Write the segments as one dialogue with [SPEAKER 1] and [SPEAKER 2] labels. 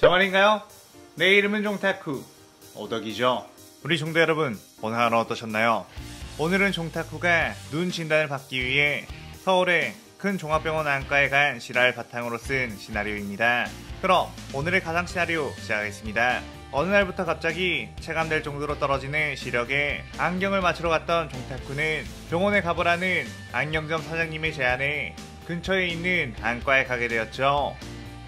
[SPEAKER 1] 정말인가요? 내 이름은 종타쿠 오덕이죠. 우리 종대 여러분, 오늘 하루 어떠셨나요? 오늘은 종타쿠가 눈 진단을 받기 위해 서울의 큰 종합병원 안과에 간 실화를 바탕으로 쓴 시나리오입니다. 그럼 오늘의 가상 시나리오 시작하겠습니다. 어느 날부터 갑자기 체감될 정도로 떨어지는 시력에 안경을 맞추러 갔던 종타쿠는 병원에 가보라는 안경점 사장님의 제안에 근처에 있는 안과에 가게 되었죠.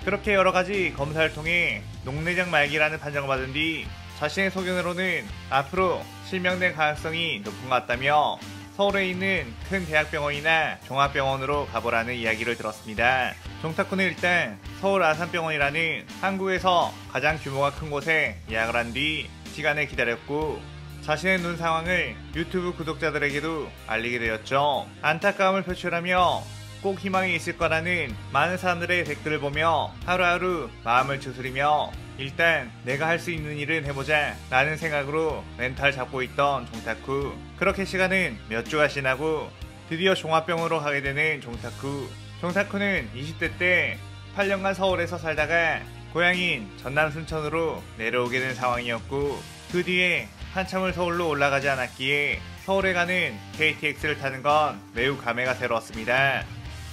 [SPEAKER 1] 그렇게 여러가지 검사를 통해 녹내장 말기라는 판정을 받은 뒤 자신의 소견으로는 앞으로 실명될 가능성이 높은 것 같다며 서울에 있는 큰 대학병원이나 종합병원으로 가보라는 이야기를 들었습니다. 종타쿠는 일단 서울 아산병원이라는 한국에서 가장 규모가 큰 곳에 예약을 한 뒤 시간을 기다렸고 자신의 눈 상황을 유튜브 구독자들에게도 알리게 되었죠. 안타까움을 표출하며 꼭 희망이 있을 거라는 많은 사람들의 댓글을 보며 하루하루 마음을 추스리며 일단 내가 할 수 있는 일은 해보자 라는 생각으로 멘탈 잡고 있던 종타쿠. 그렇게 시간은 몇 주가 지나고 드디어 종합병원으로 가게 되는 종타쿠. 종타쿠는 20대 때 8년간 서울에서 살다가 고향인 전남 순천으로 내려오게 된 상황이었고 그 뒤에 한참을 서울로 올라가지 않았기에 서울에 가는 KTX를 타는 건 매우 감회가 새로웠습니다.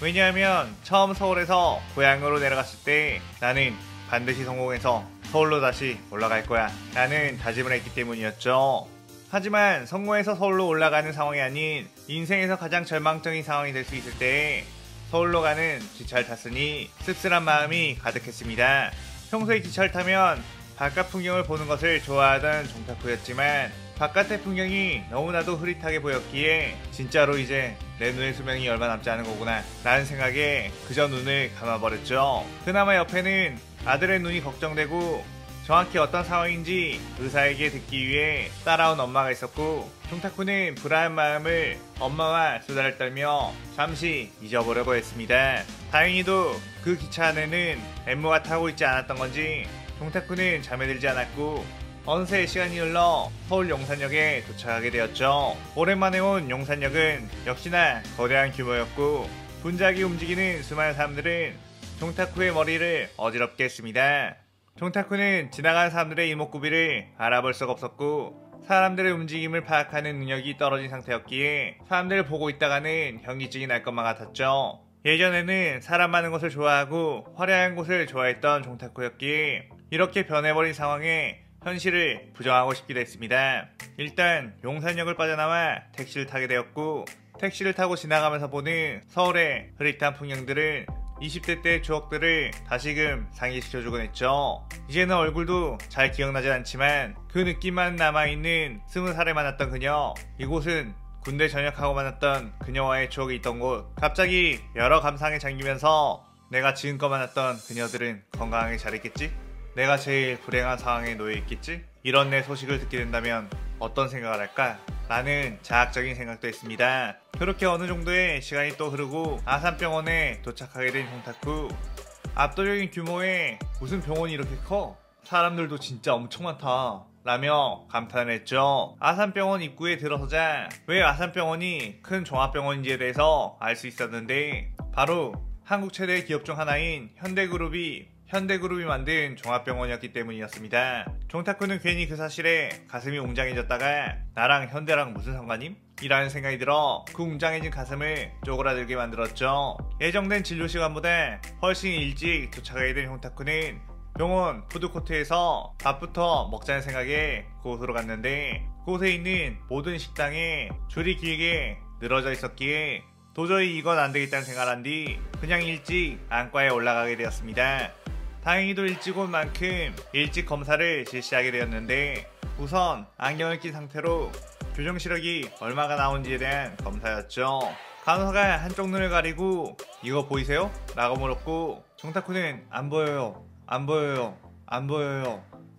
[SPEAKER 1] 왜냐하면 처음 서울에서 고향으로 내려갔을 때 나는 반드시 성공해서 서울로 다시 올라갈 거야 라는 다짐을 했기 때문이었죠. 하지만 성공해서 서울로 올라가는 상황이 아닌 인생에서 가장 절망적인 상황이 될 수 있을 때 서울로 가는 기차를 탔으니 씁쓸한 마음이 가득했습니다. 평소에 기차를 타면 바깥 풍경을 보는 것을 좋아하던 종타쿠였지만 바깥의 풍경이 너무나도 흐릿하게 보였기에 진짜로 이제 내 눈의 수명이 얼마 남지 않은 거구나 라는 생각에 그저 눈을 감아버렸죠. 그나마 옆에는 아들의 눈이 걱정되고 정확히 어떤 상황인지 의사에게 듣기 위해 따라온 엄마가 있었고 종타쿠는 불안한 마음을 엄마와 수다를 떨며 잠시 잊어보려고 했습니다. 다행히도 그 기차 안에는 엠모가 타고 있지 않았던 건지 종타쿠는 잠에 들지 않았고 어느새 시간이 흘러 서울 용산역에 도착하게 되었죠. 오랜만에 온 용산역은 역시나 거대한 규모였고 분주하게 움직이는 수많은 사람들은 종타쿠의 머리를 어지럽게 했습니다. 종타쿠는 지나가는 사람들의 이목구비를 알아볼 수가 없었고 사람들의 움직임을 파악하는 능력이 떨어진 상태였기에 사람들을 보고 있다가는 현기증이 날 것만 같았죠. 예전에는 사람 많은 곳을 좋아하고 화려한 곳을 좋아했던 종타쿠였기에 이렇게 변해버린 상황에 현실을 부정하고 싶기도 했습니다. 일단 용산역을 빠져나와 택시를 타게 되었고 택시를 타고 지나가면서 보는 서울의 흐릿한 풍경들은 20대 때의 추억들을 다시금 상기시켜주곤 했죠. 이제는 얼굴도 잘 기억나진 않지만 그 느낌만 남아있는 20살에 만났던 그녀. 이곳은 군대 전역하고 만났던 그녀와의 추억이 있던 곳. 갑자기 여러 감상에 잠기면서 내가 지금껏 만났던 그녀들은 건강하게 잘 있겠지? 내가 제일 불행한 상황에 놓여 있겠지? 이런 내 소식을 듣게 된다면 어떤 생각을 할까? 라는 자학적인 생각도 했습니다. 그렇게 어느 정도의 시간이 또 흐르고 아산병원에 도착하게 된 종타쿠. 압도적인 규모의 무슨 병원이 이렇게 커? 사람들도 진짜 엄청 많다 라며 감탄을 했죠. 아산병원 입구에 들어서자 왜 아산병원이 큰 종합병원인지에 대해서 알 수 있었는데 바로 한국 최대 기업 중 하나인 현대그룹이 만든 종합병원이었기 때문이었습니다. 종타쿠는 괜히 그 사실에 가슴이 웅장해졌다가 나랑 현대랑 무슨 상관임? 이라는 생각이 들어 그 웅장해진 가슴을 쪼그라들게 만들었죠. 예정된 진료 시간보다 훨씬 일찍 도착하게 된 종타쿠는 병원 푸드코트에서 밥부터 먹자는 생각에 그곳으로 갔는데 그곳에 있는 모든 식당에 줄이 길게 늘어져 있었기에 도저히 이건 안되겠다는 생각을 한 뒤 그냥 일찍 안과에 올라가게 되었습니다. 다행히도 일찍 온 만큼 일찍 검사를 실시하게 되었는데 우선 안경을 낀 상태로 교정 시력이 얼마가 나온지에 대한 검사였죠. 간호사가 한쪽 눈을 가리고 이거 보이세요? 라고 물었고 종타쿠는 안 보여요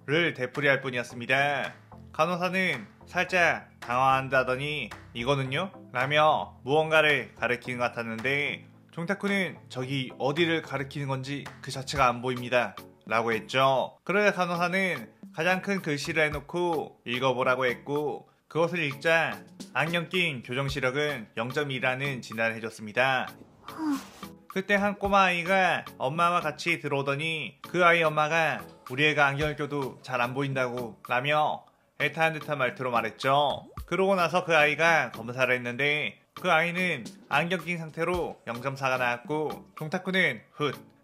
[SPEAKER 1] 를 되풀이할 뿐이었습니다. 간호사는 살짝 당황한다더니 이거는요? 라며 무언가를 가리키는 것 같았는데 종타쿠는 저기 어디를 가리키는 건지 그 자체가 안 보입니다 라고 했죠. 그러자 간호사는 가장 큰 글씨를 해놓고 읽어보라고 했고 그것을 읽자 안경 낀 교정 시력은 0.2라는 진단을 해줬습니다. 그때 한 꼬마 아이가 엄마와 같이 들어오더니 그 아이 엄마가 우리 애가 안경을 껴도 잘 안 보인다고 라며 애타는 듯한 말투로 말했죠. 그러고 나서 그 아이가 검사를 했는데 그 아이는 안경 낀 상태로 0.4가 나왔고 종타쿠는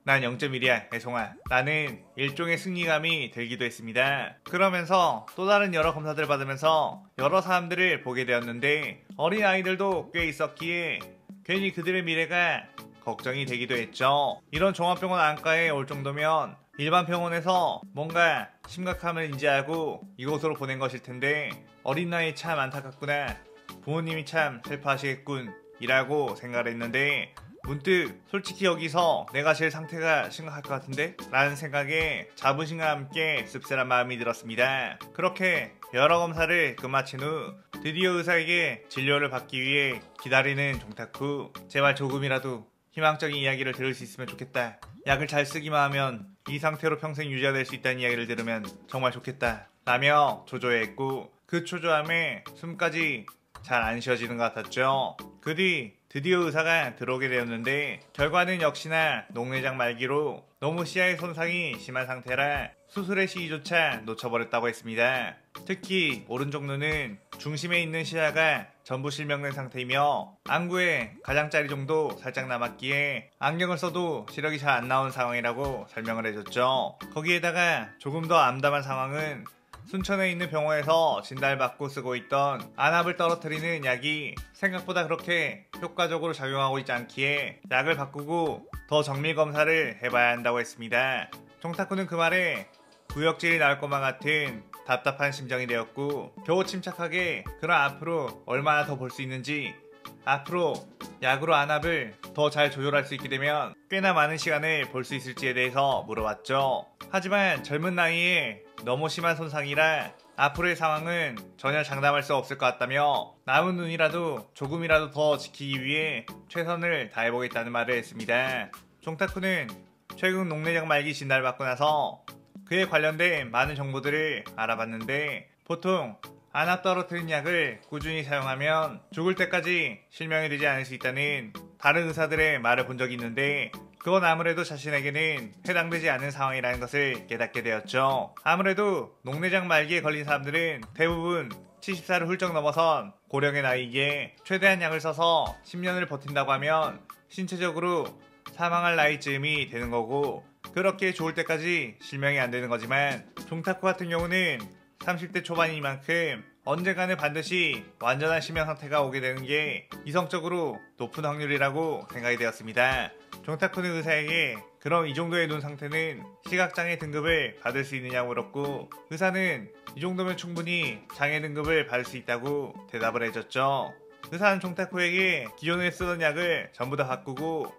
[SPEAKER 1] 난 0.1이야 애송아 라는 일종의 승리감이 들기도 했습니다. 그러면서 또 다른 여러 검사들을 받으면서 여러 사람들을 보게 되었는데 어린 아이들도 꽤 있었기에 괜히 그들의 미래가 걱정이 되기도 했죠. 이런 종합병원 안과에 올 정도면 일반 병원에서 뭔가 심각함을 인지하고 이곳으로 보낸 것일 텐데 어린 나이에 참 안타깝구나, 부모님이 참 슬퍼하시겠군 이라고 생각을 했는데 문득 솔직히 여기서 내가 제일 상태가 심각할 것 같은데? 라는 생각에 자부심과 함께 씁쓸한 마음이 들었습니다. 그렇게 여러 검사를 끝마친 후 드디어 의사에게 진료를 받기 위해 기다리는 종타쿠. 제발 조금이라도 희망적인 이야기를 들을 수 있으면 좋겠다. 약을 잘 쓰기만 하면 이 상태로 평생 유지가 될 수 있다는 이야기를 들으면 정말 좋겠다 라며 초조해했고 그 초조함에 숨까지 잘 안 쉬어지는 것 같았죠. 그 뒤 드디어 의사가 들어오게 되었는데 결과는 역시나 녹내장 말기로 너무 시야의 손상이 심한 상태라 수술의 시기조차 놓쳐버렸다고 했습니다. 특히 오른쪽 눈은 중심에 있는 시야가 전부 실명된 상태이며 안구에 가장자리 정도 살짝 남았기에 안경을 써도 시력이 잘 안 나온 상황이라고 설명을 해줬죠. 거기에다가 조금 더 암담한 상황은 순천에 있는 병원에서 진단을 받고 쓰고 있던 안압을 떨어뜨리는 약이 생각보다 그렇게 효과적으로 작용하고 있지 않기에 약을 바꾸고 더 정밀 검사를 해봐야 한다고 했습니다. 종타쿠는 그 말에 구역질이 나올 것만 같은 답답한 심정이 되었고 겨우 침착하게 그럼 앞으로 얼마나 더 볼 수 있는지, 앞으로 약으로 안압을 더 잘 조절할 수 있게 되면 꽤나 많은 시간을 볼 수 있을지에 대해서 물어봤죠. 하지만 젊은 나이에 너무 심한 손상이라 앞으로의 상황은 전혀 장담할 수 없을 것 같다며 남은 눈이라도 조금이라도 더 지키기 위해 최선을 다해보겠다는 말을 했습니다. 종타쿠는 최근 녹내장 말기 진단을 받고 나서 그에 관련된 많은 정보들을 알아봤는데 보통 안압 떨어뜨린 약을 꾸준히 사용하면 죽을 때까지 실명이 되지 않을 수 있다는 다른 의사들의 말을 본 적이 있는데 그건 아무래도 자신에게는 해당되지 않은 상황이라는 것을 깨닫게 되었죠. 아무래도 녹내장 말기에 걸린 사람들은 대부분 70살을 훌쩍 넘어선 고령의 나이기에 최대한 약을 써서 10년을 버틴다고 하면 신체적으로 사망할 나이쯤이 되는 거고 그렇게 좋을 때까지 실명이 안 되는 거지만 종타쿠 같은 경우는 30대 초반이니만큼 언젠가는 반드시 완전한 실명 상태가 오게 되는 게 이성적으로 높은 확률이라고 생각이 되었습니다. 종타쿠는 의사에게 그럼 이 정도의 눈 상태는 시각장애 등급을 받을 수 있느냐고 물었고 의사는 이 정도면 충분히 장애 등급을 받을 수 있다고 대답을 해줬죠. 의사는 종타쿠에게 기존에 쓰던 약을 전부 다 바꾸고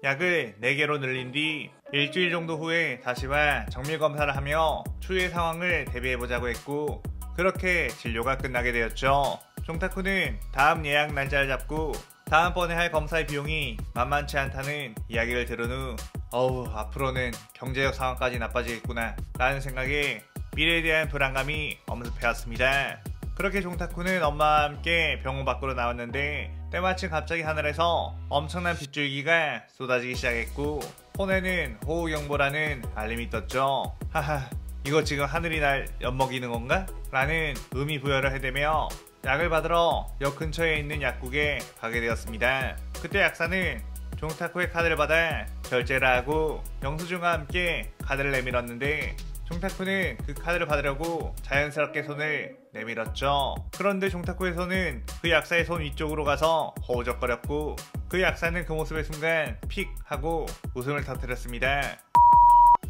[SPEAKER 1] 약을 4개로 늘린 뒤 일주일 정도 후에 다시 와 정밀검사를 하며 추후의 상황을 대비해보자고 했고 그렇게 진료가 끝나게 되었죠. 종타쿠는 다음 예약 날짜를 잡고 다음번에 할 검사의 비용이 만만치 않다는 이야기를 들은 후 앞으로는 경제적 상황까지 나빠지겠구나 라는 생각에 미래에 대한 불안감이 엄습해왔습니다. 그렇게 종타쿠는 엄마와 함께 병원 밖으로 나왔는데 때마침 갑자기 하늘에서 엄청난 빗줄기가 쏟아지기 시작했고 폰에는 호우경보라는 알림이 떴죠. 하하, 이거 지금 하늘이 날 엿먹이는 건가? 라는 의미 부여를 해대며 약을 받으러 역 근처에 있는 약국에 가게 되었습니다. 그때 약사는 종타쿠의 카드를 받아 결제를 하고 영수증과 함께 카드를 내밀었는데 종타쿠는 그 카드를 받으려고 자연스럽게 손을 내밀었죠. 그런데 종타쿠의 손은 그 약사의 손 위쪽으로 가서 허우적거렸고 그 약사는 그 모습의 순간 픽 하고 웃음을 터뜨렸습니다.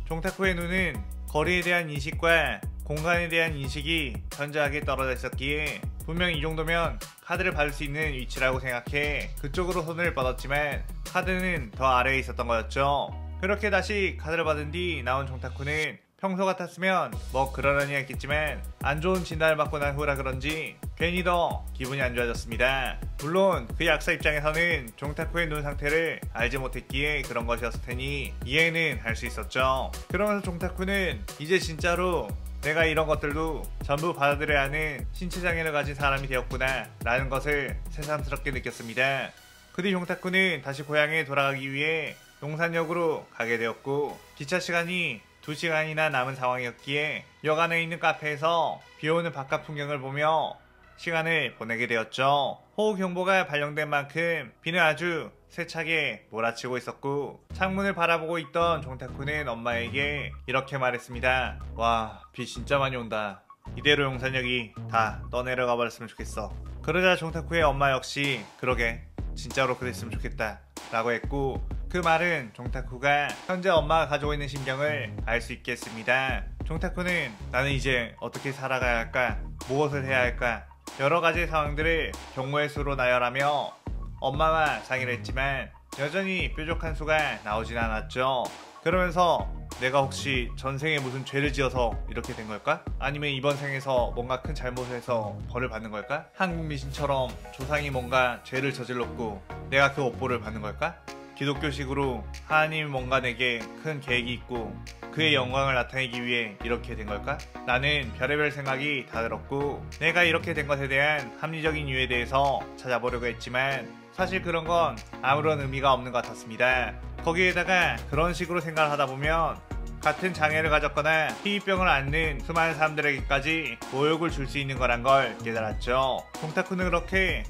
[SPEAKER 1] 종타쿠의 눈은 거리에 대한 인식과 공간에 대한 인식이 현저하게 떨어져 있었기에 분명 이 정도면 카드를 받을 수 있는 위치라고 생각해 그쪽으로 손을 뻗었지만 카드는 더 아래에 있었던 거였죠. 그렇게 다시 카드를 받은 뒤 나온 종타쿠는 평소 같았으면 뭐 그러려니 했겠지만 안 좋은 진단을 받고 난 후라 그런지 괜히 더 기분이 안 좋아졌습니다. 물론 그 약사 입장에서는 종타쿠의 눈 상태를 알지 못했기에 그런 것이었을 테니 이해는 할 수 있었죠. 그러면서 종타쿠는 이제 진짜로 내가 이런 것들도 전부 받아들여야 하는 신체장애를 가진 사람이 되었구나 라는 것을 새삼스럽게 느꼈습니다. 그 뒤 종타쿠는 다시 고향에 돌아가기 위해 용산역으로 가게 되었고, 기차 시간이 2시간이나 남은 상황이었기에 역 안에 있는 카페에서 비오는 바깥 풍경을 보며 시간을 보내게 되었죠. 호우경보가 발령된 만큼 비는 아주 세차게 몰아치고 있었고, 창문을 바라보고 있던 종타쿠는 엄마에게 이렇게 말했습니다. 와, 비 진짜 많이 온다. 이대로 용산역이 다 떠내려가 버렸으면 좋겠어. 그러자 종타쿠의 엄마 역시 그러게 진짜로 그랬으면 좋겠다 라고 했고, 그 말은 종타쿠가 현재 엄마가 가지고 있는 심경을 알 수 있게 했습니다. 종타쿠는 나는 이제 어떻게 살아가야 할까, 무엇을 해야 할까, 여러 가지 상황들을 경우의 수로 나열하며 엄마와 상의를 했지만 여전히 뾰족한 수가 나오진 않았죠. 그러면서 내가 혹시 전생에 무슨 죄를 지어서 이렇게 된 걸까? 아니면 이번 생에서 뭔가 큰 잘못을 해서 벌을 받는 걸까? 한국 미신처럼 조상이 뭔가 죄를 저질렀고 내가 그 업보를 받는 걸까? 기독교식으로 하나님이 뭔가 내게 큰 계획이 있고 그의 영광을 나타내기 위해 이렇게 된 걸까? 나는 별의별 생각이 다 들었고, 내가 이렇게 된 것에 대한 합리적인 이유에 대해서 찾아보려고 했지만 사실 그런 건 아무런 의미가 없는 것 같았습니다. 거기에다가 그런 식으로 생각을 하다 보면 같은 장애를 가졌거나 희귀병을 앓는 수많은 사람들에게까지 모욕을 줄 수 있는 거란 걸 깨달았죠. 종타쿠는 그렇게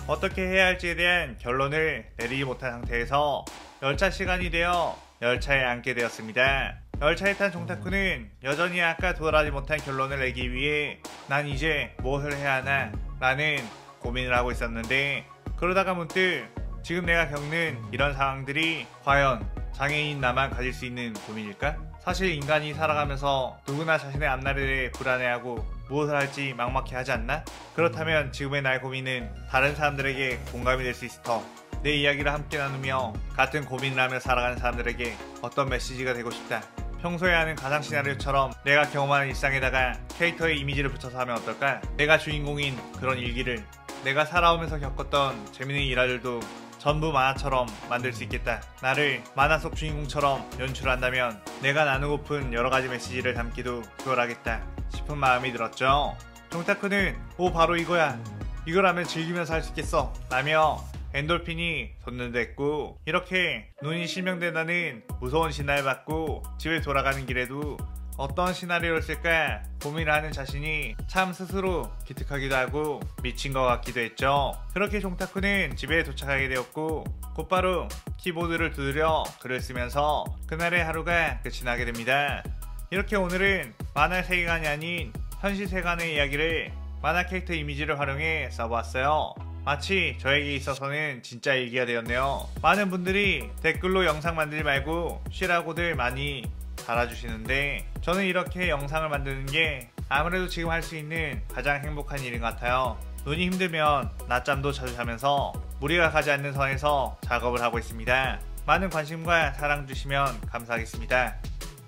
[SPEAKER 1] 어떻게 해야 할지에 대한 결론을 내리지 못한 상태에서 열차 시간이 되어 열차에 앉게 되었습니다. 열차에 탄 종타쿠는 여전히 아까 도달하지 못한 결론을 내기 위해 난 이제 무엇을 해야 하나 라는 고민을 하고 있었는데, 그러다가 문득 지금 내가 겪는 이런 상황들이 과연 장애인 나만 가질 수 있는 고민일까? 사실 인간이 살아가면서 누구나 자신의 앞날에 대해 불안해하고 무엇을 할지 막막해 하지 않나? 그렇다면 지금의 나의 고민은 다른 사람들에게 공감이 될 수 있을 터 내 이야기를 함께 나누며 같은 고민을 하며 살아가는 사람들에게 어떤 메시지가 되고 싶다. 평소에 하는 가상 시나리오처럼 내가 경험하는 일상에다가 캐릭터의 이미지를 붙여서 하면 어떨까? 내가 주인공인 그런 일기를, 내가 살아오면서 겪었던 재밌는 일화들도 전부 만화처럼 만들 수 있겠다. 나를 만화 속 주인공처럼 연출한다면 내가 나누고픈 여러가지 메시지를 담기도 수월하겠다 싶은 마음이 들었죠. 종타쿠는 바로 이거야, 이걸 하면 즐기면서 할 수 있겠어 라며 엔돌핀이 솟는댔고, 이렇게 눈이 실명된다는 무서운 신화를 받고 집에 돌아가는 길에도 어떤 시나리오를 쓸까 고민을 하는 자신이 참 스스로 기특하기도 하고 미친 것 같기도 했죠. 그렇게 종타쿠는 집에 도착하게 되었고 곧바로 키보드를 두드려 글을 쓰면서 그날의 하루가 끝이 나게 됩니다. 이렇게 오늘은 만화 세계관이 아닌 현실 세계관의 이야기를 만화 캐릭터 이미지를 활용해 써보았어요. 마치 저에게 있어서는 진짜 일기가 되었네요. 많은 분들이 댓글로 영상 만들지 말고 쉬라고들 많이 달아주시는데 저는 이렇게 영상을 만드는 게 아무래도 지금 할 수 있는 가장 행복한 일인 것 같아요. 눈이 힘들면 낮잠도 자주 자면서 무리가 가지 않는 선에서 작업을 하고 있습니다. 많은 관심과 사랑 주시면 감사하겠습니다.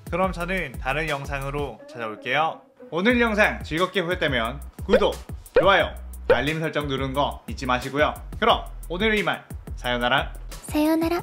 [SPEAKER 1] 그럼 저는 다른 영상으로 찾아올게요. 오늘 영상 즐겁게 보셨다면 구독, 좋아요, 알림 설정 누르는 거 잊지 마시고요. 그럼 오늘은 이만. 사요나라.
[SPEAKER 2] 사요나라.